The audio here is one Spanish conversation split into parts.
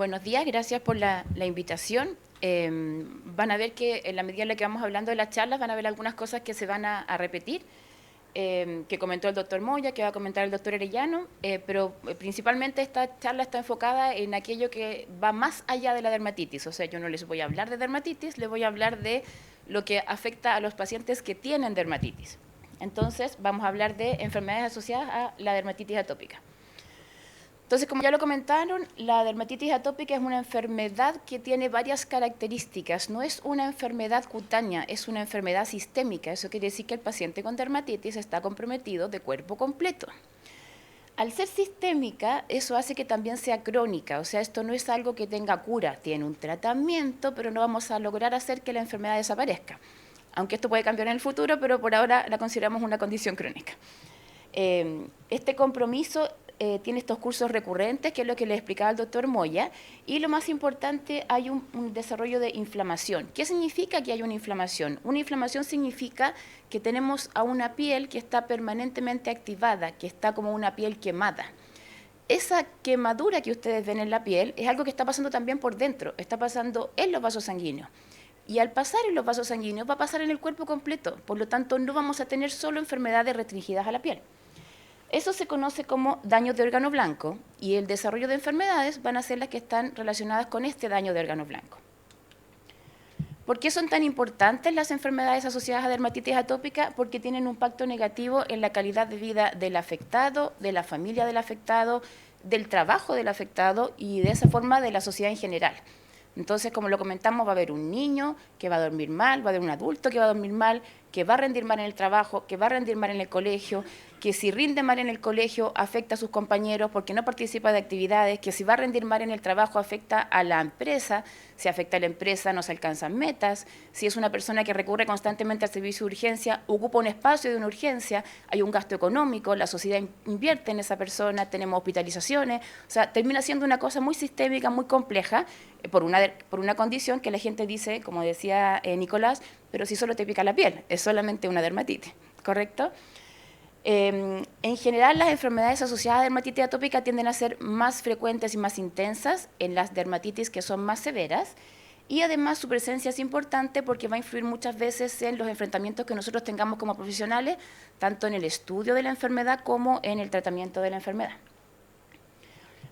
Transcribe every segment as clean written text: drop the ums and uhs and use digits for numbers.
Buenos días, gracias por la invitación. Van a ver que en la medida en la que vamos hablando de las charlas van a ver algunas cosas que se van a repetir, que comentó el doctor Moya, que va a comentar el doctor Arellano, pero principalmente esta charla está enfocada en aquello que va más allá de la dermatitis. O sea, yo no les voy a hablar de dermatitis, les voy a hablar de lo que afecta a los pacientes que tienen dermatitis. Entonces, vamos a hablar de enfermedades asociadas a la dermatitis atópica. Entonces, como ya lo comentaron, la dermatitis atópica es una enfermedad que tiene varias características. No es una enfermedad cutánea, es una enfermedad sistémica. Eso quiere decir que el paciente con dermatitis está comprometido de cuerpo completo. Al ser sistémica, eso hace que también sea crónica. O sea, esto no es algo que tenga cura. Tiene un tratamiento, pero no vamos a lograr hacer que la enfermedad desaparezca. Aunque esto puede cambiar en el futuro, pero por ahora la consideramos una condición crónica. Este compromiso tiene estos cursos recurrentes, que es lo que le explicaba el doctor Moya, y lo más importante, hay un desarrollo de inflamación. ¿Qué significa que hay una inflamación? Una inflamación significa que tenemos a una piel que está permanentemente activada, que está como una piel quemada. Esa quemadura que ustedes ven en la piel es algo que está pasando también por dentro, está pasando en los vasos sanguíneos. Y al pasar en los vasos sanguíneos va a pasar en el cuerpo completo, por lo tanto no vamos a tener solo enfermedades restringidas a la piel. Eso se conoce como daño de órgano blanco y el desarrollo de enfermedades van a ser las que están relacionadas con este daño de órgano blanco. ¿Por qué son tan importantes las enfermedades asociadas a dermatitis atópica? Porque tienen un impacto negativo en la calidad de vida del afectado, de la familia del afectado, del trabajo del afectado y de esa forma de la sociedad en general. Entonces, como lo comentamos, va a haber un niño que va a dormir mal, va a haber un adulto que va a dormir mal, que va a rendir mal en el trabajo, que va a rendir mal en el colegio, que si rinde mal en el colegio afecta a sus compañeros porque no participa de actividades, que si va a rendir mal en el trabajo afecta a la empresa, si afecta a la empresa no se alcanzan metas, si es una persona que recurre constantemente al servicio de urgencia, ocupa un espacio de una urgencia, hay un gasto económico, la sociedad invierte en esa persona, tenemos hospitalizaciones, o sea, termina siendo una cosa muy sistémica, muy compleja, por una condición que la gente dice, como decía Nicolás, pero si solo te pica la piel, es solamente una dermatitis, ¿correcto? En general, las enfermedades asociadas a dermatitis atópica tienden a ser más frecuentes y más intensas en las dermatitis que son más severas, y además su presencia es importante porque va a influir muchas veces en los enfrentamientos que nosotros tengamos como profesionales, tanto en el estudio de la enfermedad como en el tratamiento de la enfermedad.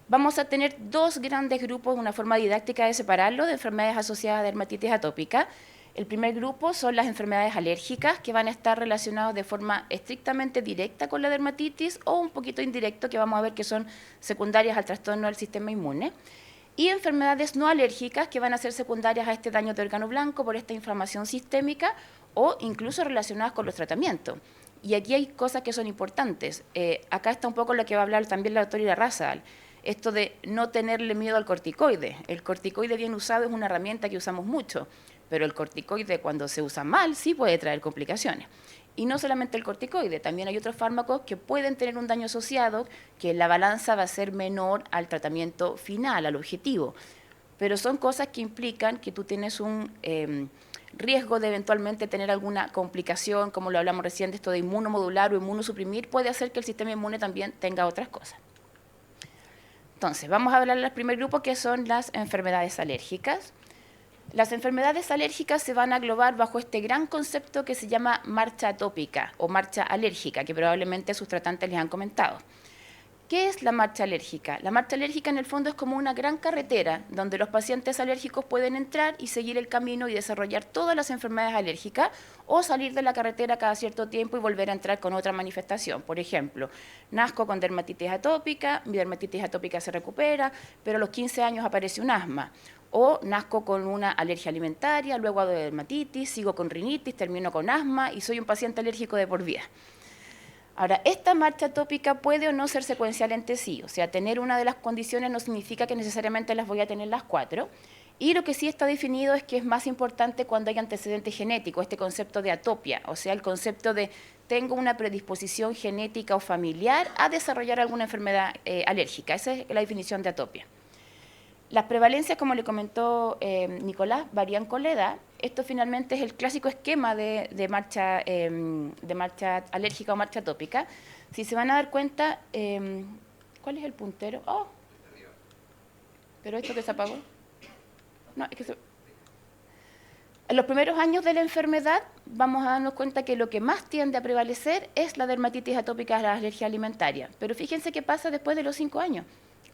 Vamos a tener dos grandes grupos, una forma didáctica de separarlo, de enfermedades asociadas a dermatitis atópica. El primer grupo son las enfermedades alérgicas, que van a estar relacionadas de forma estrictamente directa con la dermatitis o un poquito indirecto, que vamos a ver que son secundarias al trastorno del sistema inmune. Y enfermedades no alérgicas, que van a ser secundarias a este daño de órgano blanco por esta inflamación sistémica o incluso relacionadas con los tratamientos. Y aquí hay cosas que son importantes. Acá está un poco lo que va a hablar también la doctora Irarrázaval, esto de no tenerle miedo al corticoide. El corticoide bien usado es una herramienta que usamos mucho, pero el corticoide cuando se usa mal sí puede traer complicaciones. Y no solamente el corticoide, también hay otros fármacos que pueden tener un daño asociado, que la balanza va a ser menor al tratamiento final, al objetivo. Pero son cosas que implican que tú tienes un riesgo de eventualmente tener alguna complicación, como lo hablamos recién de esto de inmunomodular o inmunosuprimir, puede hacer que el sistema inmune también tenga otras cosas. Entonces, vamos a hablar del primer grupo, que son las enfermedades alérgicas. Las enfermedades alérgicas se van a englobar bajo este gran concepto que se llama marcha atópica o marcha alérgica, que probablemente sus tratantes les han comentado. ¿Qué es la marcha alérgica? La marcha alérgica en el fondo es como una gran carretera donde los pacientes alérgicos pueden entrar y seguir el camino y desarrollar todas las enfermedades alérgicas o salir de la carretera cada cierto tiempo y volver a entrar con otra manifestación. Por ejemplo, nazco con dermatitis atópica, mi dermatitis atópica se recupera, pero a los 15 años aparece un asma. O nazco con una alergia alimentaria, luego hago dermatitis, sigo con rinitis, termino con asma y soy un paciente alérgico de por vida. Ahora, esta marcha atópica puede o no ser secuencial entre sí, o sea, tener una de las condiciones no significa que necesariamente las voy a tener las cuatro, y lo que sí está definido es que es más importante cuando hay antecedente genético, este concepto de atopia, o sea, el concepto de tengo una predisposición genética o familiar a desarrollar alguna enfermedad alérgica, esa es la definición de atopia. Las prevalencias, como le comentó Nicolás, varían con la edad. Esto finalmente es el clásico esquema de marcha alérgica o marcha atópica. Si se van a dar cuenta, ¿cuál es el puntero? Oh, ¿Pero esto que se apagó? No, es que en los primeros años de la enfermedad vamos a darnos cuenta que lo que más tiende a prevalecer es la dermatitis atópica, la alergia alimentaria. Pero fíjense qué pasa después de los 5 años.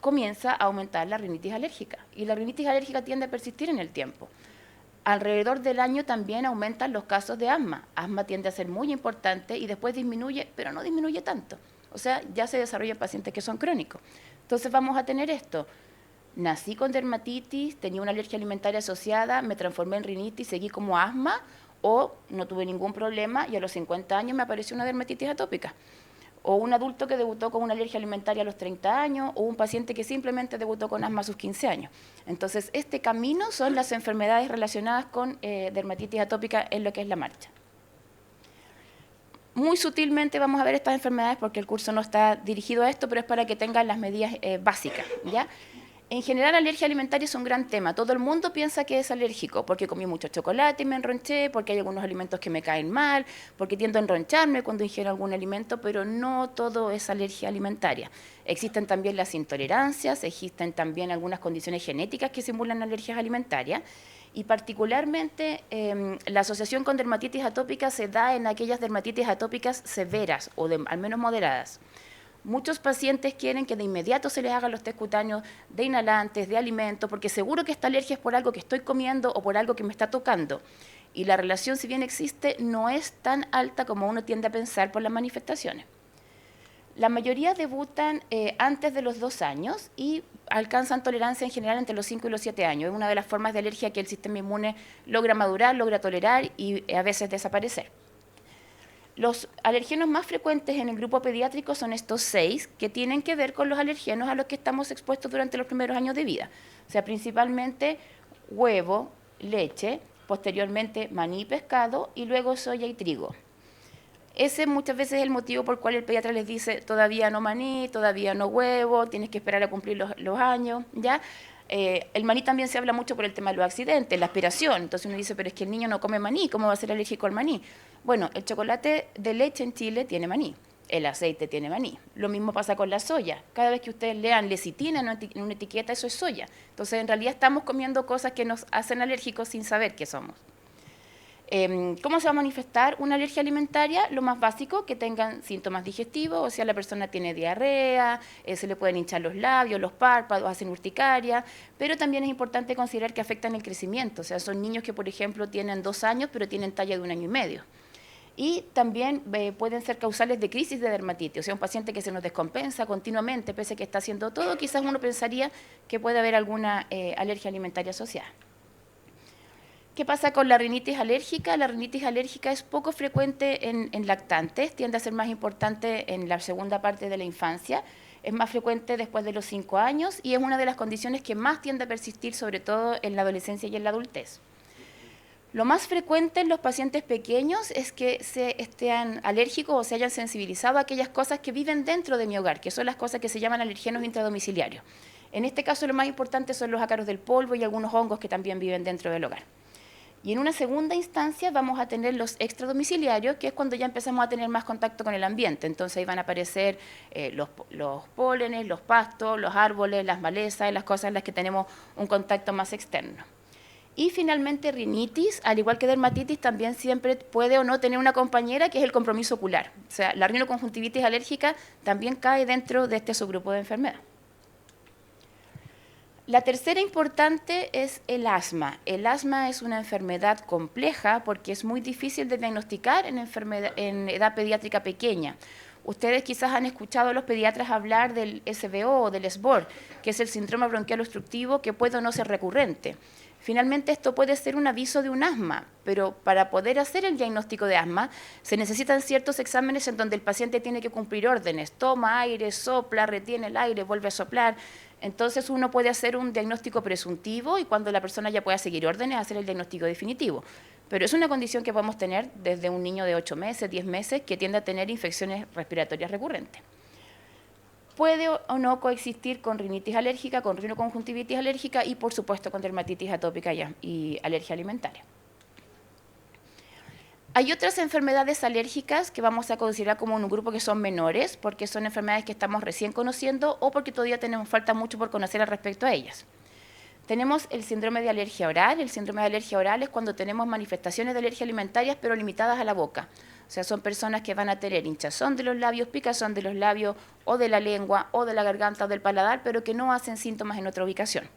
Comienza a aumentar la rinitis alérgica y la rinitis alérgica tiende a persistir en el tiempo. Alrededor del año también aumentan los casos de asma. Asma tiende a ser muy importante y después disminuye, pero no disminuye tanto. O sea, ya se desarrollan pacientes que son crónicos. Entonces vamos a tener esto. Nací con dermatitis, tenía una alergia alimentaria asociada, me transformé en rinitis, seguí como asma o no tuve ningún problema y a los 50 años me apareció una dermatitis atópica. O un adulto que debutó con una alergia alimentaria a los 30 años o un paciente que simplemente debutó con asma a sus 15 años. Entonces, este camino son las enfermedades relacionadas con dermatitis atópica en lo que es la marcha. Muy sutilmente vamos a ver estas enfermedades porque el curso no está dirigido a esto, pero es para que tengan las medidas básicas, ¿ya? En general, la alergia alimentaria es un gran tema. Todo el mundo piensa que es alérgico porque comí mucho chocolate y me enronché, porque hay algunos alimentos que me caen mal, porque tiendo a enroncharme cuando ingiero algún alimento, pero no todo es alergia alimentaria. Existen también las intolerancias, existen también algunas condiciones genéticas que simulan alergias alimentarias y particularmente la asociación con dermatitis atópica se da en aquellas dermatitis atópicas severas o al menos moderadas. Muchos pacientes quieren que de inmediato se les hagan los test cutáneos de inhalantes, de alimentos, porque seguro que esta alergia es por algo que estoy comiendo o por algo que me está tocando. Y la relación, si bien existe, no es tan alta como uno tiende a pensar por las manifestaciones. La mayoría debutan antes de los 2 años y alcanzan tolerancia en general entre los 5 y los 7 años. Es una de las formas de alergia que el sistema inmune logra madurar, logra tolerar y a veces desaparecer. Los alergenos más frecuentes en el grupo pediátrico son estos 6, que tienen que ver con los alergenos a los que estamos expuestos durante los primeros años de vida. O sea, principalmente huevo, leche, posteriormente maní y pescado, y luego soya y trigo. Ese muchas veces es el motivo por el cual el pediatra les dice todavía no maní, todavía no huevo, tienes que esperar a cumplir los años, ¿ya? El maní también se habla mucho por el tema de los accidentes, la aspiración. Entonces uno dice, pero es que el niño no come maní, ¿cómo va a ser alérgico al maní? Bueno, el chocolate de leche en Chile tiene maní, el aceite tiene maní. Lo mismo pasa con la soya. Cada vez que ustedes lean lecitina en una etiqueta, eso es soya. Entonces, en realidad estamos comiendo cosas que nos hacen alérgicos sin saber qué somos. ¿Cómo se va a manifestar una alergia alimentaria? Lo más básico, que tengan síntomas digestivos, o sea, la persona tiene diarrea, se le pueden hinchar los labios, los párpados, hacen urticaria, pero también es importante considerar que afectan el crecimiento, o sea, son niños que, por ejemplo, tienen 2 años, pero tienen talla de 1 año y medio. Y también pueden ser causales de crisis de dermatitis, o sea, un paciente que se nos descompensa continuamente, pese a que está haciendo todo, quizás uno pensaría que puede haber alguna alergia alimentaria asociada. ¿Qué pasa con la rinitis alérgica? La rinitis alérgica es poco frecuente en lactantes, tiende a ser más importante en la segunda parte de la infancia, es más frecuente después de los 5 años y es una de las condiciones que más tiende a persistir, sobre todo en la adolescencia y en la adultez. Lo más frecuente en los pacientes pequeños es que estén alérgicos o se hayan sensibilizado a aquellas cosas que viven dentro de mi hogar, que son las cosas que se llaman alergenos intradomiciliarios. En este caso, lo más importante son los ácaros del polvo y algunos hongos que también viven dentro del hogar. Y en una segunda instancia vamos a tener los extradomiciliarios, que es cuando ya empezamos a tener más contacto con el ambiente. Entonces ahí van a aparecer los pólenes, los pastos, los árboles, las malezas, las cosas en las que tenemos un contacto más externo. Y finalmente rinitis, al igual que dermatitis, también siempre puede o no tener una compañera que es el compromiso ocular. O sea, la rinoconjuntivitis alérgica también cae dentro de este subgrupo de enfermedad. La tercera importante es el asma. El asma es una enfermedad compleja porque es muy difícil de diagnosticar en edad pediátrica pequeña. Ustedes quizás han escuchado a los pediatras hablar del SBO o del SBOR, que es el síndrome bronquial obstructivo, que puede o no ser recurrente. Finalmente, esto puede ser un aviso de un asma, pero para poder hacer el diagnóstico de asma se necesitan ciertos exámenes en donde el paciente tiene que cumplir órdenes, toma aire, sopla, retiene el aire, vuelve a soplar. Entonces uno puede hacer un diagnóstico presuntivo y cuando la persona ya pueda seguir órdenes, hacer el diagnóstico definitivo. Pero es una condición que podemos tener desde un niño de 8 meses, 10 meses, que tiende a tener infecciones respiratorias recurrentes. Puede o no coexistir con rinitis alérgica, con rinoconjuntivitis alérgica y, por supuesto, con dermatitis atópica y alergia alimentaria. Hay otras enfermedades alérgicas que vamos a considerar como un grupo que son menores, porque son enfermedades que estamos recién conociendo o porque todavía falta mucho por conocer al respecto a ellas. Tenemos el síndrome de alergia oral. El síndrome de alergia oral es cuando tenemos manifestaciones de alergia alimentarias, pero limitadas a la boca. O sea, son personas que van a tener hinchazón de los labios, picazón de los labios, o de la lengua, o de la garganta, o del paladar, pero que no hacen síntomas en otra ubicación.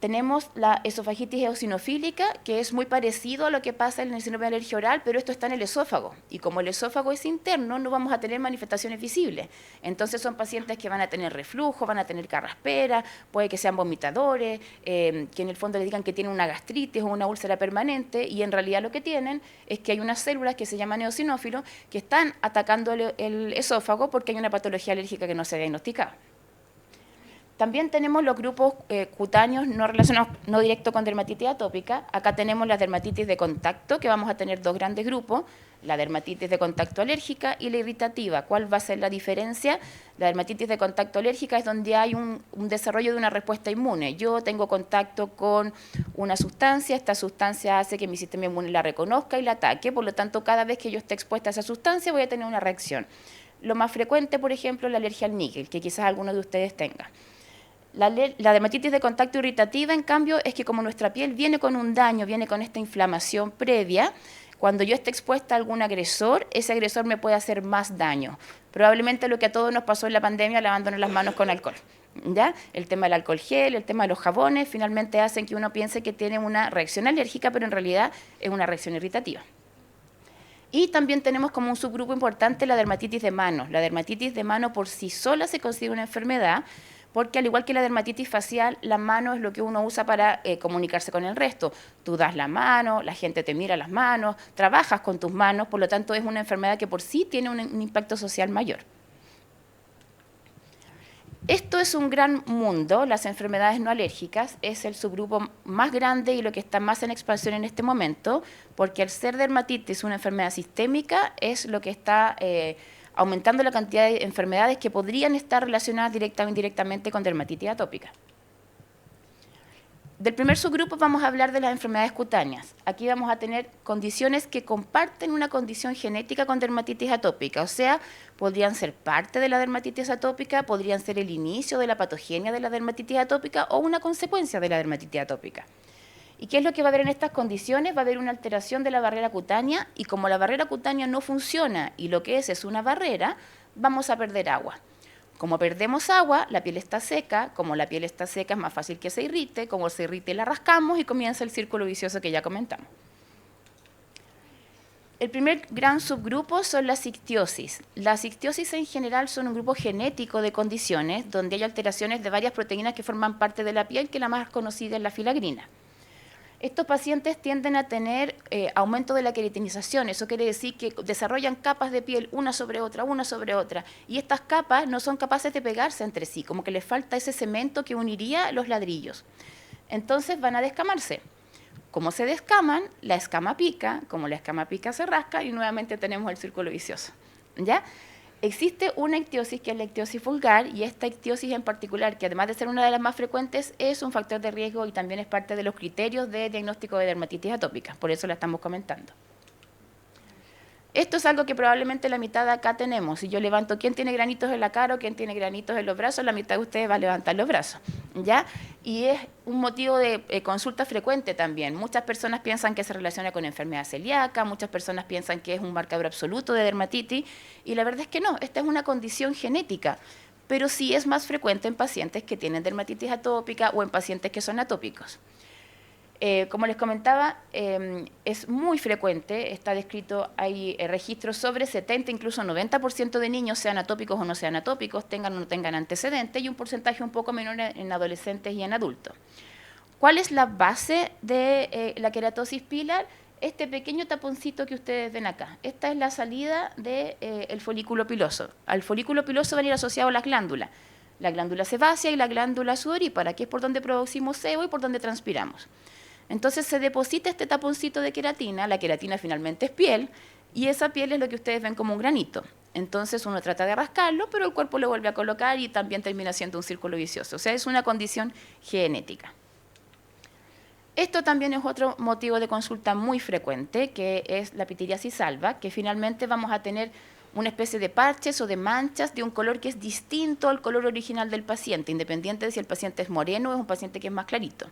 Tenemos la esofagitis eosinofílica, que es muy parecido a lo que pasa en el síndrome de alergia oral, pero esto está en el esófago. Y como el esófago es interno, no vamos a tener manifestaciones visibles. Entonces son pacientes que van a tener reflujo, van a tener carraspera, puede que sean vomitadores, que en el fondo les digan que tienen una gastritis o una úlcera permanente, y en realidad lo que tienen es que hay unas células que se llaman eosinófilos que están atacando el esófago porque hay una patología alérgica que no se ha diagnosticado. También tenemos los grupos cutáneos no relacionados, no directo con dermatitis atópica. Acá tenemos la dermatitis de contacto, que vamos a tener dos grandes grupos, la dermatitis de contacto alérgica y la irritativa. ¿Cuál va a ser la diferencia? La dermatitis de contacto alérgica es donde hay un desarrollo de una respuesta inmune. Yo tengo contacto con una sustancia, esta sustancia hace que mi sistema inmune la reconozca y la ataque, por lo tanto, cada vez que yo esté expuesta a esa sustancia voy a tener una reacción. Lo más frecuente, por ejemplo, es la alergia al níquel, que quizás alguno de ustedes tenga. La dermatitis de contacto irritativa, en cambio, es que como nuestra piel viene con un daño, viene con esta inflamación previa, cuando yo esté expuesta a algún agresor, ese agresor me puede hacer más daño. Probablemente lo que a todos nos pasó en la pandemia, lavándonos las manos con alcohol. ¿Ya? El tema del alcohol gel, el tema de los jabones, finalmente hacen que uno piense que tiene una reacción alérgica, pero en realidad es una reacción irritativa. Y también tenemos como un subgrupo importante la dermatitis de manos. La dermatitis de mano por sí sola se considera una enfermedad, porque al igual que la dermatitis facial, la mano es lo que uno usa para comunicarse con el resto. Tú das la mano, la gente te mira las manos, trabajas con tus manos, por lo tanto es una enfermedad que por sí tiene un impacto social mayor. Esto es un gran mundo, las enfermedades no alérgicas, es el subgrupo más grande y lo que está más en expansión en este momento, porque al ser dermatitis una enfermedad sistémica es lo que está aumentando la cantidad de enfermedades que podrían estar relacionadas directa o indirectamente con dermatitis atópica. Del primer subgrupo vamos a hablar de las enfermedades cutáneas. Aquí vamos a tener condiciones que comparten una condición genética con dermatitis atópica, o sea, podrían ser parte de la dermatitis atópica, podrían ser el inicio de la patogenia de la dermatitis atópica o una consecuencia de la dermatitis atópica. ¿Y qué es lo que va a haber en estas condiciones? Va a haber una alteración de la barrera cutánea y como la barrera cutánea no funciona y lo que es una barrera, vamos a perder agua. Como perdemos agua, la piel está seca, como la piel está seca es más fácil que se irrite, como se irrite la rascamos y comienza el círculo vicioso que ya comentamos. El primer gran subgrupo son las ictiosis. Las ictiosis en general son un grupo genético de condiciones donde hay alteraciones de varias proteínas que forman parte de la piel, que la más conocida es la filagrina. Estos pacientes tienden a tener aumento de la queratinización, eso quiere decir que desarrollan capas de piel una sobre otra, y estas capas no son capaces de pegarse entre sí, como que les falta ese cemento que uniría los ladrillos. Entonces van a descamarse. Como se descaman, la escama pica, como la escama pica se rasca y nuevamente tenemos el círculo vicioso. ¿Ya? Existe una ictiosis que es la ictiosis vulgar y esta ictiosis en particular, que además de ser una de las más frecuentes, es un factor de riesgo y también es parte de los criterios de diagnóstico de dermatitis atópica, por eso la estamos comentando. Esto es algo que probablemente la mitad de acá tenemos. Si yo levanto quién tiene granitos en la cara o quién tiene granitos en los brazos, la mitad de ustedes va a levantar los brazos, ¿ya? Y es un motivo de consulta frecuente también. Muchas personas piensan que se relaciona con enfermedad celíaca, muchas personas piensan que es un marcador absoluto de dermatitis, y la verdad es que no, esta es una condición genética, pero sí es más frecuente en pacientes que tienen dermatitis atópica o en pacientes que son atópicos. Como les comentaba, es muy frecuente, está descrito, hay registros sobre 70, incluso 90% de niños, sean atópicos o no sean atópicos, tengan o no tengan antecedentes, y un porcentaje un poco menor en adolescentes y en adultos. ¿Cuál es la base de la queratosis pilar? Este pequeño taponcito que ustedes ven acá. Esta es la salida del folículo piloso. Al folículo piloso van a ir asociados las glándulas. La glándula sebácea y la glándula sudorípara, que es por donde producimos sebo y por donde transpiramos. Entonces se deposita este taponcito de queratina, la queratina finalmente es piel, y esa piel es lo que ustedes ven como un granito. Entonces uno trata de rascarlo, pero el cuerpo lo vuelve a colocar y también termina siendo un círculo vicioso. O sea, es una condición genética. Esto también es otro motivo de consulta muy frecuente, que es la pitiriasis alba, que finalmente vamos a tener una especie de parches o de manchas de un color que es distinto al color original del paciente, independiente de si el paciente es moreno o es un paciente que es más clarito.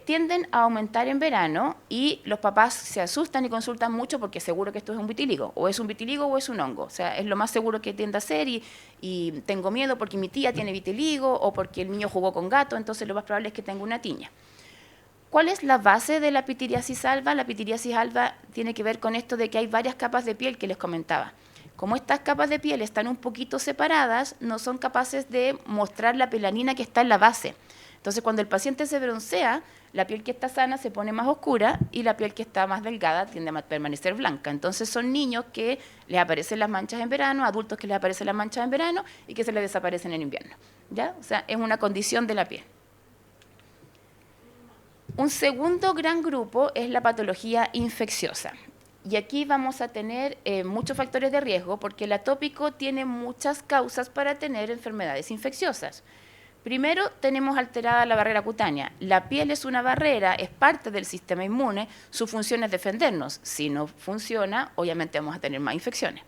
Tienden a aumentar en verano y los papás se asustan y consultan mucho porque seguro que esto es un vitíligo, o es un vitíligo o es un hongo, o sea, es lo más seguro que tiende a ser y tengo miedo porque mi tía tiene vitiligo o porque el niño jugó con gato, entonces lo más probable es que tenga una tiña. ¿Cuál es la base de la pitiriasis alba? La pitiriasis alba tiene que ver con esto de que hay varias capas de piel que les comentaba. Como estas capas de piel están un poquito separadas, no son capaces de mostrar la melanina que está en la base. Entonces, cuando el paciente se broncea, la piel que está sana se pone más oscura y la piel que está más delgada tiende a permanecer blanca. Entonces, son niños que les aparecen las manchas en verano, adultos que les aparecen las manchas en verano y que se les desaparecen en invierno. ¿Ya? O sea, es una condición de la piel. Un segundo gran grupo es la patología infecciosa. Y aquí vamos a tener muchos factores de riesgo porque el atópico tiene muchas causas para tener enfermedades infecciosas. Primero, tenemos alterada la barrera cutánea. La piel es una barrera, es parte del sistema inmune, su función es defendernos. Si no funciona, obviamente vamos a tener más infecciones.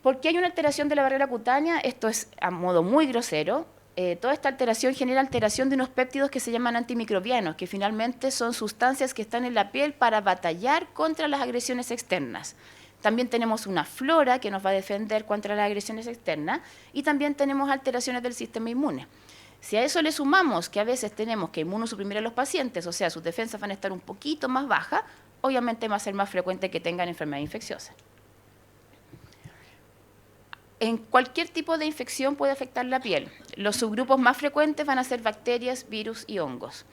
¿Por qué hay una alteración de la barrera cutánea? Esto es a modo muy grosero. Toda esta alteración genera alteración de unos péptidos que se llaman antimicrobianos, que finalmente son sustancias que están en la piel para batallar contra las agresiones externas. También tenemos una flora que nos va a defender contra las agresiones externas y también tenemos alteraciones del sistema inmune. Si a eso le sumamos que a veces tenemos que inmunosuprimir a los pacientes, o sea, sus defensas van a estar un poquito más bajas, obviamente va a ser más frecuente que tengan enfermedad infecciosa. En cualquier tipo de infección puede afectar la piel. Los subgrupos más frecuentes van a ser bacterias, virus y hongos.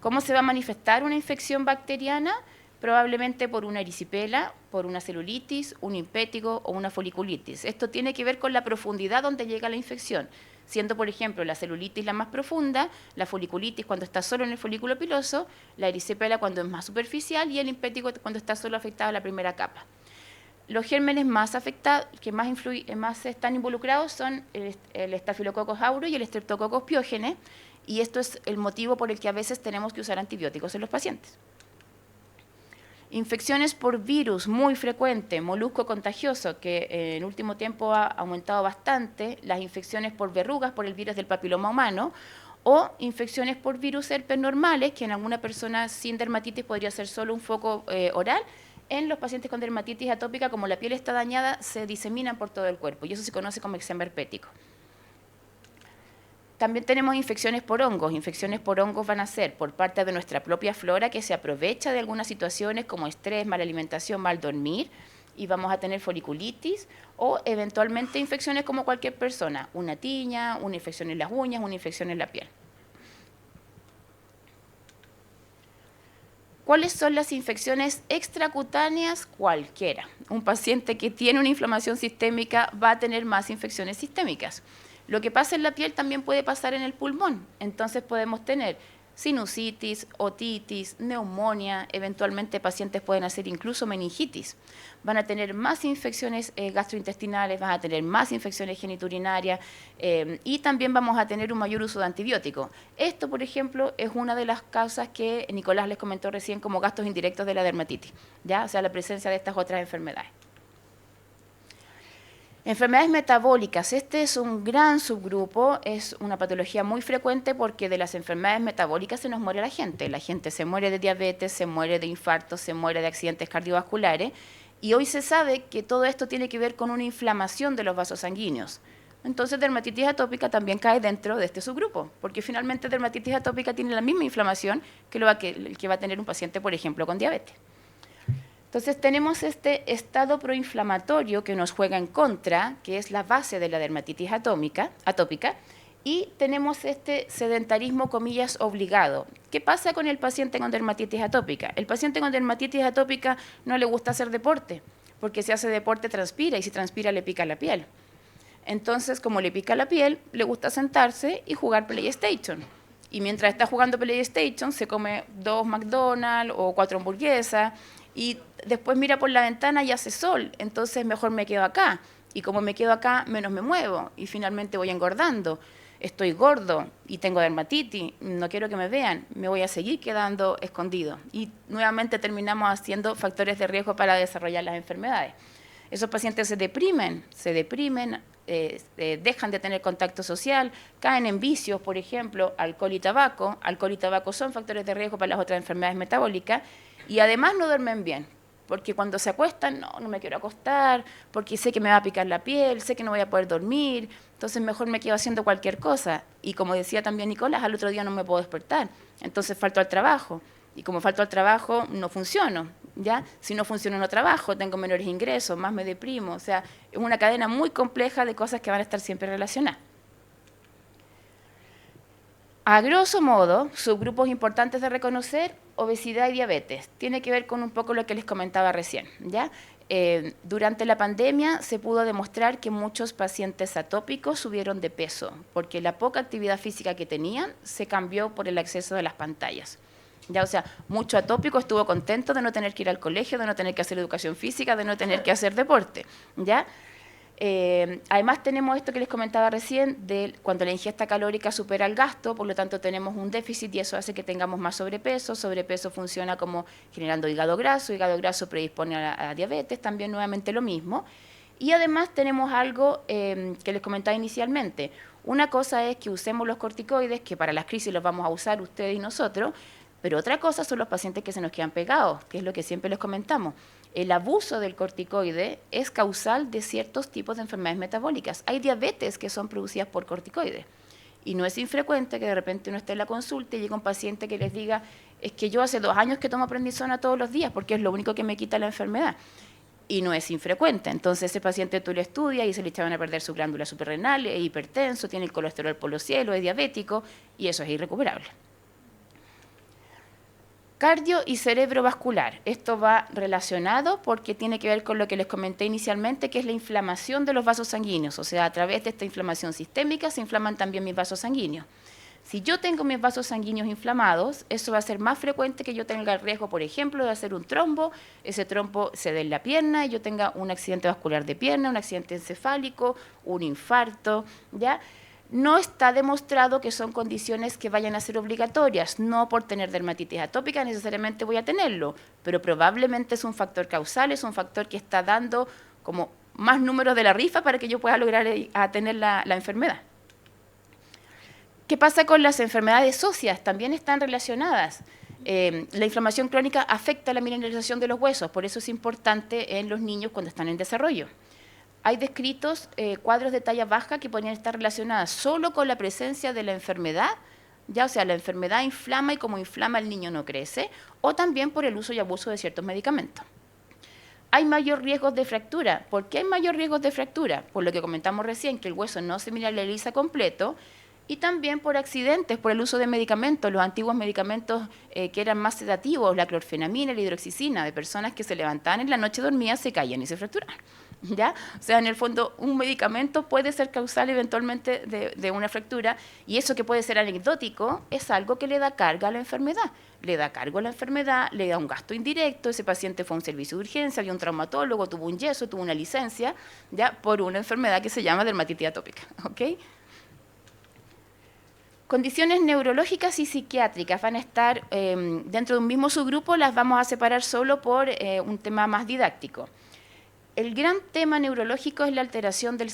¿Cómo se va a manifestar una infección bacteriana? Probablemente por una erisipela, por una celulitis, un impétigo o una foliculitis. Esto tiene que ver con la profundidad donde llega la infección, siendo, por ejemplo, la celulitis la más profunda, la foliculitis cuando está solo en el folículo piloso, la erisipela cuando es más superficial y el impétigo cuando está solo afectada la primera capa. Los gérmenes más afectados, que más están involucrados son el Staphylococcus aureus y el Streptococcus pyogenes, y esto es el motivo por el que a veces tenemos que usar antibióticos en los pacientes. Infecciones por virus muy frecuente, molusco contagioso, que en último tiempo ha aumentado bastante, las infecciones por verrugas por el virus del papiloma humano, o infecciones por virus herpes normales, que en alguna persona sin dermatitis podría ser solo un foco oral. En los pacientes con dermatitis atópica, como la piel está dañada, se diseminan por todo el cuerpo, y eso se conoce como eczema herpético. También tenemos infecciones por hongos. Infecciones por hongos van a ser por parte de nuestra propia flora que se aprovecha de algunas situaciones como estrés, mala alimentación, mal dormir, y vamos a tener foliculitis o eventualmente infecciones como cualquier persona, una tiña, una infección en las uñas, una infección en la piel. ¿Cuáles son las infecciones extracutáneas? Cualquiera. Un paciente que tiene una inflamación sistémica va a tener más infecciones sistémicas. Lo que pasa en la piel también puede pasar en el pulmón. Entonces podemos tener sinusitis, otitis, neumonía, eventualmente pacientes pueden hacer incluso meningitis. Van a tener más infecciones gastrointestinales, van a tener más infecciones geniturinarias y también vamos a tener un mayor uso de antibióticos. Esto, por ejemplo, es una de las causas que Nicolás les comentó recién como gastos indirectos de la dermatitis, ¿ya? O sea, la presencia de estas otras enfermedades. Enfermedades metabólicas, este es un gran subgrupo, es una patología muy frecuente porque de las enfermedades metabólicas se nos muere la gente se muere de diabetes, se muere de infartos, se muere de accidentes cardiovasculares y hoy se sabe que todo esto tiene que ver con una inflamación de los vasos sanguíneos. Entonces dermatitis atópica también cae dentro de este subgrupo, porque finalmente dermatitis atópica tiene la misma inflamación que el que va a tener un paciente, por ejemplo, con diabetes. Entonces tenemos este estado proinflamatorio que nos juega en contra, que es la base de la dermatitis atópica, y tenemos este sedentarismo, comillas, obligado. ¿Qué pasa con el paciente con dermatitis atópica? El paciente con dermatitis atópica no le gusta hacer deporte, porque si hace deporte transpira, y si transpira le pica la piel. Entonces, como le pica la piel, le gusta sentarse y jugar PlayStation. Y mientras está jugando PlayStation, se come 2 McDonald's o 4 hamburguesas, y después mira por la ventana y hace sol, entonces mejor me quedo acá. Y como me quedo acá, menos me muevo, y finalmente voy engordando. Estoy gordo y tengo dermatitis, no quiero que me vean, me voy a seguir quedando escondido. Y nuevamente terminamos haciendo factores de riesgo para desarrollar las enfermedades. Esos pacientes se deprimen, dejan de tener contacto social, caen en vicios, por ejemplo, alcohol y tabaco. Alcohol y tabaco son factores de riesgo para las otras enfermedades metabólicas y además no duermen bien, porque cuando se acuestan, no me quiero acostar, porque sé que me va a picar la piel, sé que no voy a poder dormir, entonces mejor me quedo haciendo cualquier cosa. Y como decía también Nicolás, al otro día no me puedo despertar, entonces falto al trabajo. Y como falto al trabajo, no funciono, ¿ya? Si no funciono, no trabajo, tengo menores ingresos, más me deprimo. O sea, es una cadena muy compleja de cosas que van a estar siempre relacionadas. A grosso modo, subgrupos importantes de reconocer, obesidad y diabetes. Tiene que ver con un poco lo que les comentaba recién, ¿ya? Durante la pandemia se pudo demostrar que muchos pacientes atópicos subieron de peso, porque la poca actividad física que tenían se cambió por el acceso de las pantallas. Ya, o sea, mucho atópico estuvo contento de no tener que ir al colegio, de no tener que hacer educación física, de no tener que hacer deporte, ¿ya? Además tenemos esto que les comentaba recién, de cuando la ingesta calórica supera el gasto, por lo tanto tenemos un déficit y eso hace que tengamos más sobrepeso. Sobrepeso funciona como generando hígado graso predispone a diabetes, también nuevamente lo mismo. Y además tenemos algo que les comentaba inicialmente. Una cosa es que usemos los corticoides, que para las crisis los vamos a usar ustedes y nosotros, pero otra cosa son los pacientes que se nos quedan pegados, que es lo que siempre les comentamos. El abuso del corticoide es causal de ciertos tipos de enfermedades metabólicas. Hay diabetes que son producidas por corticoides. Y no es infrecuente que de repente uno esté en la consulta y llegue un paciente que les diga, es que yo hace 2 años que tomo prednisona todos los días porque es lo único que me quita la enfermedad. Y no es infrecuente. Entonces ese paciente tú le estudias y se le echaban a perder su glándula suprarrenal, es hipertenso, tiene el colesterol por los cielos, es diabético y eso es irrecuperable. Cardio y cerebrovascular. Esto va relacionado porque tiene que ver con lo que les comenté inicialmente, que es la inflamación de los vasos sanguíneos. O sea, a través de esta inflamación sistémica se inflaman también mis vasos sanguíneos. Si yo tengo mis vasos sanguíneos inflamados, eso va a ser más frecuente que yo tenga el riesgo, por ejemplo, de hacer un trombo, ese trombo se dé en la pierna y yo tenga un accidente vascular de pierna, un accidente encefálico, un infarto, ¿ya? No está demostrado que son condiciones que vayan a ser obligatorias, no por tener dermatitis atópica necesariamente voy a tenerlo, pero probablemente es un factor causal, es un factor que está dando como más números de la rifa para que yo pueda lograr tener la enfermedad. ¿Qué pasa con las enfermedades óseas? También están relacionadas. La inflamación crónica afecta la mineralización de los huesos, por eso es importante en los niños cuando están en desarrollo. Hay descritos cuadros de talla baja que podrían estar relacionadas solo con la presencia de la enfermedad, ya, o sea, la enfermedad inflama y como inflama el niño no crece, o también por el uso y abuso de ciertos medicamentos. Hay mayor riesgo de fractura. ¿Por qué hay mayor riesgo de fractura? Por lo que comentamos recién, que el hueso no se mineraliza completo, y también por accidentes, por el uso de medicamentos, los antiguos medicamentos que eran más sedativos, la clorfenamina, la hidroxicina, de personas que se levantaban en la noche, dormían, se caían y se fracturaban. ¿Ya? O sea, en el fondo, un medicamento puede ser causal eventualmente de una fractura y eso que puede ser anecdótico es algo que le da carga a la enfermedad. Le da cargo a la enfermedad, le da un gasto indirecto, ese paciente fue a un servicio de urgencia, había un traumatólogo, tuvo un yeso, tuvo una licencia, ¿ya? Por una enfermedad que se llama dermatitis atópica. ¿Okay? Condiciones neurológicas y psiquiátricas van a estar dentro de un mismo subgrupo, las vamos a separar solo por un tema más didáctico. El gran tema neurológico es la alteración del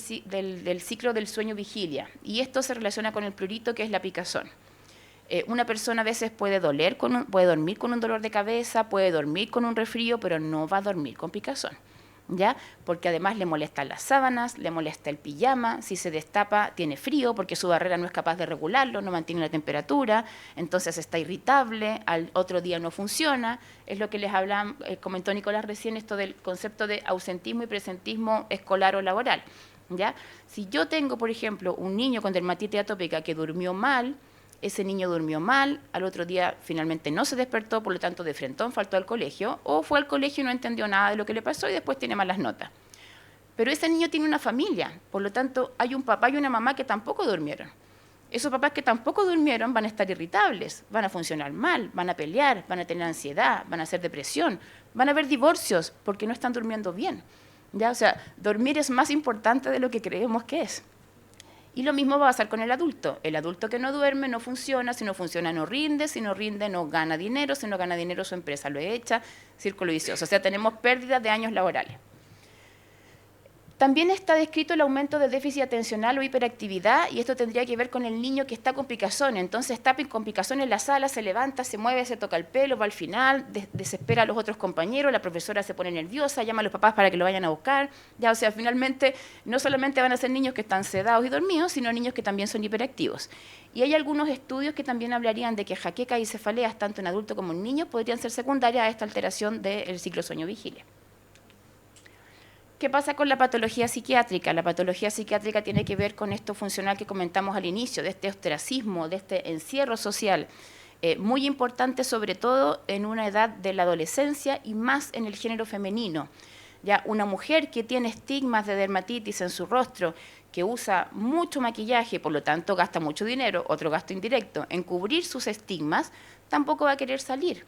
ciclo del sueño-vigilia, y esto se relaciona con el prurito, que es la picazón. Una persona a veces puede dormir con un dolor de cabeza, puede dormir con un resfrío, pero no va a dormir con picazón, ¿ya? Porque además le molestan las sábanas, le molesta el pijama, si se destapa tiene frío porque su barrera no es capaz de regularlo, no mantiene la temperatura, entonces está irritable, al otro día no funciona. Es lo que les comentó Nicolás recién, esto del concepto de ausentismo y presentismo escolar o laboral, ¿ya? Si yo tengo, por ejemplo, un niño con dermatitis atópica que durmió mal, ese niño durmió mal, al otro día finalmente no se despertó, por lo tanto de frentón faltó al colegio, o fue al colegio y no entendió nada de lo que le pasó y después tiene malas notas. Pero ese niño tiene una familia, por lo tanto hay un papá y una mamá que tampoco durmieron. Esos papás que tampoco durmieron van a estar irritables, van a funcionar mal, van a pelear, van a tener ansiedad, van a hacer depresión, van a haber divorcios porque no están durmiendo bien. ¿Ya? O sea, dormir es más importante de lo que creemos que es. Y lo mismo va a pasar con el adulto. El adulto que no duerme no funciona, si no funciona no rinde, si no rinde no gana dinero, si no gana dinero su empresa lo echa, círculo vicioso. O sea, tenemos pérdidas de años laborales. También está descrito el aumento del déficit atencional o hiperactividad, y esto tendría que ver con el niño que está con picazón. Entonces está con picazón en la sala, se levanta, se mueve, se toca el pelo, va al final, desespera a los otros compañeros, la profesora se pone nerviosa, llama a los papás para que lo vayan a buscar. Ya, o sea, finalmente no solamente van a ser niños que están sedados y dormidos, sino niños que también son hiperactivos. Y hay algunos estudios que también hablarían de que jaquecas y cefaleas, tanto en adultos como en niños, podrían ser secundarias a esta alteración del ciclo sueño-vigilia. ¿Qué pasa con la patología psiquiátrica? La patología psiquiátrica tiene que ver con esto funcional que comentamos al inicio, de este ostracismo, de este encierro social, muy importante sobre todo en una edad de la adolescencia y más en el género femenino. Ya una mujer que tiene estigmas de dermatitis en su rostro, que usa mucho maquillaje, por lo tanto gasta mucho dinero, otro gasto indirecto, en cubrir sus estigmas, tampoco va a querer salir.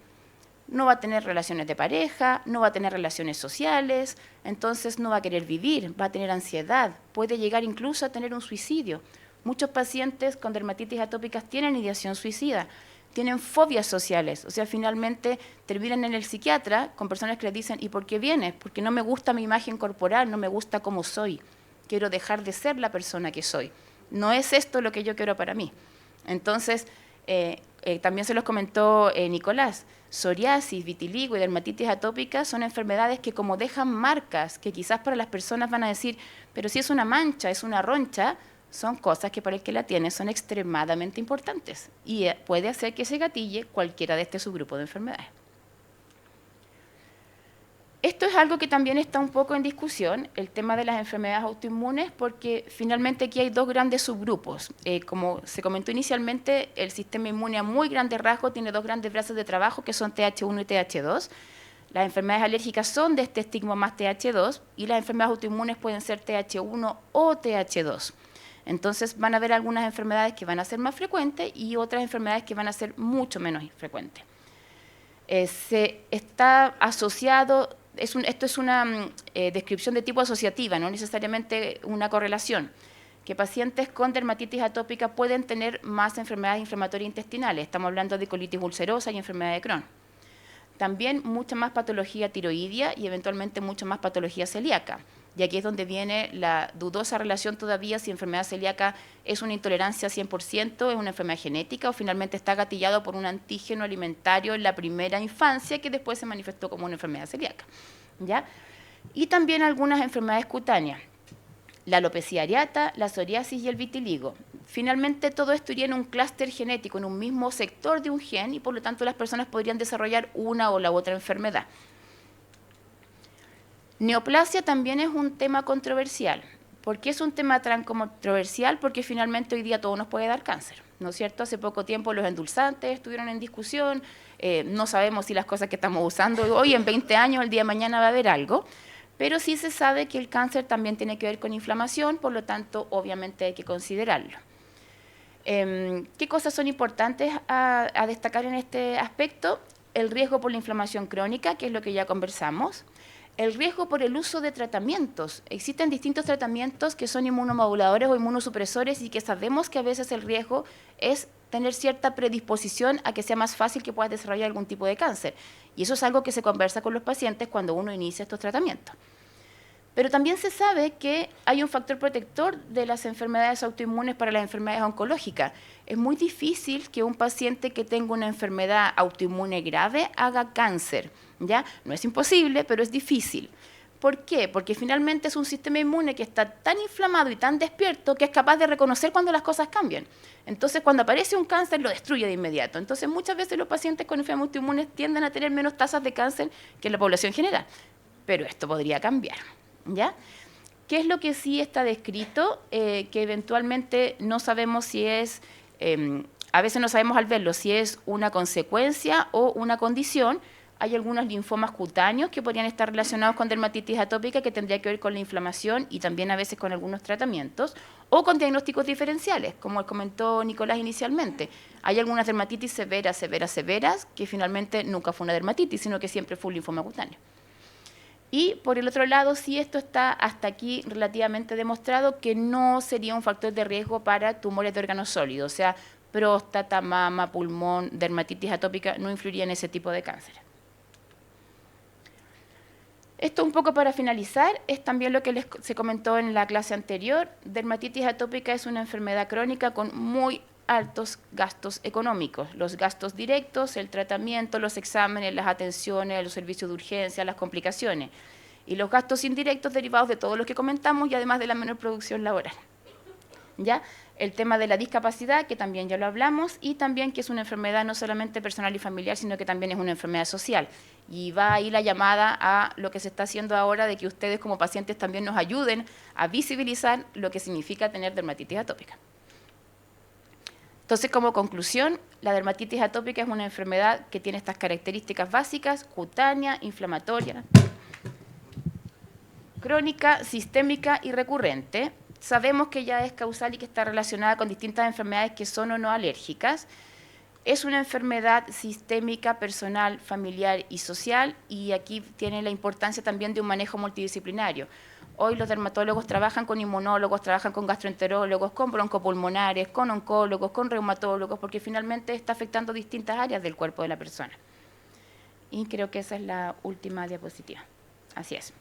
No va a tener relaciones de pareja, no va a tener relaciones sociales, entonces no va a querer vivir, va a tener ansiedad, puede llegar incluso a tener un suicidio. Muchos pacientes con dermatitis atópicas tienen ideación suicida, tienen fobias sociales, o sea, finalmente terminan en el psiquiatra con personas que les dicen, ¿y por qué vienes? Porque no me gusta mi imagen corporal, no me gusta cómo soy, quiero dejar de ser la persona que soy. No es esto lo que yo quiero para mí. Entonces, también se los comentó Nicolás, psoriasis, vitiligo y dermatitis atópica son enfermedades que como dejan marcas, que quizás para las personas van a decir, pero si es una mancha, es una roncha, son cosas que para el que la tiene son extremadamente importantes y puede hacer que se gatille cualquiera de este subgrupo de enfermedades. Esto es algo que también está un poco en discusión, el tema de las enfermedades autoinmunes, porque finalmente aquí hay dos grandes subgrupos. Como se comentó inicialmente, el sistema inmune a muy grandes rasgos tiene dos grandes brazos de trabajo, que son TH1 y TH2. Las enfermedades alérgicas son de este estigma más TH2, y las enfermedades autoinmunes pueden ser TH1 o TH2. Entonces van a haber algunas enfermedades que van a ser más frecuentes y otras enfermedades que van a ser mucho menos frecuentes. Se está asociado... Esto es una descripción de tipo asociativa, no necesariamente una correlación, que pacientes con dermatitis atópica pueden tener más enfermedades inflamatorias intestinales. Estamos hablando de colitis ulcerosa y enfermedad de Crohn. También mucha más patología tiroidea y eventualmente mucha más patología celíaca. Y aquí es donde viene la dudosa relación todavía si enfermedad celíaca es una intolerancia 100%, es una enfermedad genética o finalmente está gatillado por un antígeno alimentario en la primera infancia que después se manifestó como una enfermedad celíaca. ¿Ya? Y también algunas enfermedades cutáneas, la alopecia areata, la psoriasis y el vitiligo. Finalmente todo esto iría en un clúster genético, en un mismo sector de un gen y por lo tanto las personas podrían desarrollar una o la otra enfermedad. Neoplasia también es un tema controversial. ¿Por qué es un tema tan controversial? Porque finalmente hoy día todo nos puede dar cáncer, ¿no es cierto? Hace poco tiempo los endulzantes estuvieron en discusión, no sabemos si las cosas que estamos usando hoy en 20 años, el día de mañana va a haber algo, pero sí se sabe que el cáncer también tiene que ver con inflamación, por lo tanto, obviamente hay que considerarlo. ¿Qué cosas son importantes a destacar en este aspecto? El riesgo por la inflamación crónica, que es lo que ya conversamos. El riesgo por el uso de tratamientos. Existen distintos tratamientos que son inmunomoduladores o inmunosupresores y que sabemos que a veces el riesgo es tener cierta predisposición a que sea más fácil que puedas desarrollar algún tipo de cáncer. Y eso es algo que se conversa con los pacientes cuando uno inicia estos tratamientos. Pero también se sabe que hay un factor protector de las enfermedades autoinmunes para las enfermedades oncológicas. Es muy difícil que un paciente que tenga una enfermedad autoinmune grave haga cáncer, ¿ya? No es imposible, pero es difícil. ¿Por qué? Porque finalmente es un sistema inmune que está tan inflamado y tan despierto que es capaz de reconocer cuando las cosas cambian. Entonces, cuando aparece un cáncer, lo destruye de inmediato. Entonces, muchas veces los pacientes con enfermedades autoinmunes tienden a tener menos tasas de cáncer que la población general. Pero esto podría cambiar, ¿ya? ¿Qué es lo que sí está descrito? Que eventualmente no sabemos si es, a veces no sabemos al verlo, si es una consecuencia o una condición. Hay algunos linfomas cutáneos que podrían estar relacionados con dermatitis atópica que tendría que ver con la inflamación y también a veces con algunos tratamientos, o con diagnósticos diferenciales, como comentó Nicolás inicialmente. Hay algunas dermatitis severas que finalmente nunca fue una dermatitis, sino que siempre fue un linfoma cutáneo. Y por el otro lado, sí esto está hasta aquí relativamente demostrado que no sería un factor de riesgo para tumores de órganos sólidos, o sea, próstata, mama, pulmón, dermatitis atópica, no influiría en ese tipo de cáncer. Esto un poco para finalizar, es también lo que se comentó en la clase anterior. Dermatitis atópica es una enfermedad crónica con muy altos gastos económicos. Los gastos directos, el tratamiento, los exámenes, las atenciones, los servicios de urgencia, las complicaciones. Y los gastos indirectos derivados de todo lo que comentamos y además de la menor producción laboral. ¿Ya? El tema de la discapacidad, que también ya lo hablamos, y también que es una enfermedad no solamente personal y familiar, sino que también es una enfermedad social. Y va ahí la llamada a lo que se está haciendo ahora de que ustedes como pacientes también nos ayuden a visibilizar lo que significa tener dermatitis atópica. Entonces, como conclusión, la dermatitis atópica es una enfermedad que tiene estas características básicas: cutánea, inflamatoria, crónica, sistémica y recurrente. Sabemos que ya es causal y que está relacionada con distintas enfermedades que son o no alérgicas. Es una enfermedad sistémica, personal, familiar y social, y aquí tiene la importancia también de un manejo multidisciplinario. Hoy los dermatólogos trabajan con inmunólogos, trabajan con gastroenterólogos, con broncopulmonares, con oncólogos, con reumatólogos, porque finalmente está afectando distintas áreas del cuerpo de la persona. Y creo que esa es la última diapositiva. Así es.